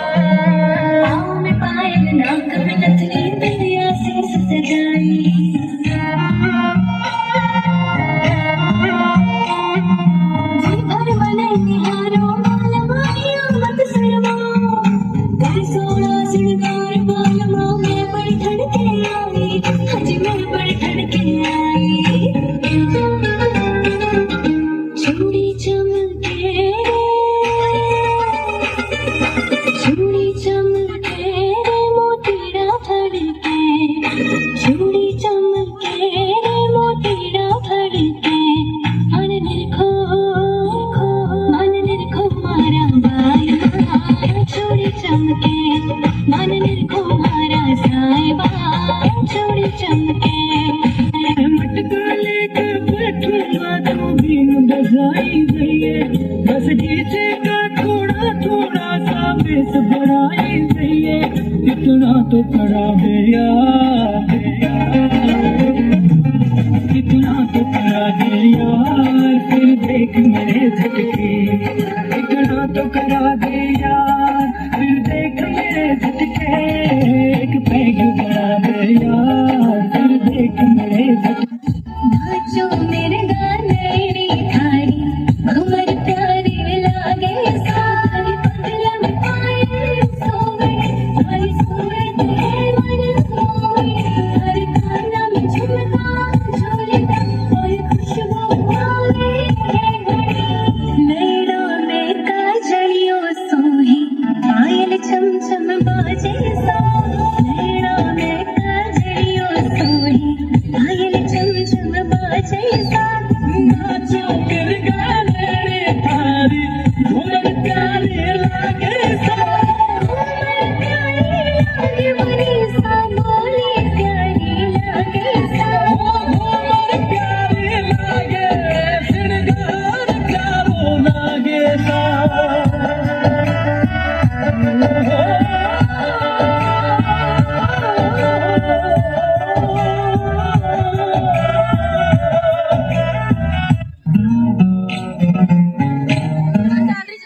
पाँव में पायल नाक में नथनी बिंदिया शीश सजाई जी भर बने निहारो माल मारिया मत शर्माओ कर सोना श्रृंगार बाल माँ मैं बड़ी ठड़के आई हज मैं बड़ी ठड़के आई चूड़ी चमके चूड़ी चमके रे मोतीड़ा फड़के चूड़ी चमके रे मोतीड़ा फड़के मन निरखो मारा साहिबा चूड़ी चमके मन निरखो मारा साहिबा चूड़ी चमके मटका लेकर बैठूंगा तो बीन बजाई गई बस डीजे का थोड़ा थोड़ा सा बेस बढ़ाई गई इतना तो करा दे यार इतना तो करा दे यार फिर देख मेरे झटके इतना तो करा दे यार फिर देख मेरे झटके एक पैग बढ़ा दे यार फिर देख मेरे झटके नाचो मेरे गाने री थारी घुमर प्यारी लागे सारी पगलम पाए सोवे हरी सूरत है मन सोवे हर खाना में झुमका झूलता और खुशबू आवे है नैना में काजलियों सोहे पायल छम छम बाजे सो नैना में काजलियों सोहे पायल छम छम बाजे सा नाचो कर गाने रे थारी घूमर प्यारे लागे सा घूमर प्यारी लागे बड़ी सा बोली प्यारी लागे सा घूमर प्यारे लागे श्रृंगार प्यारो लागे सा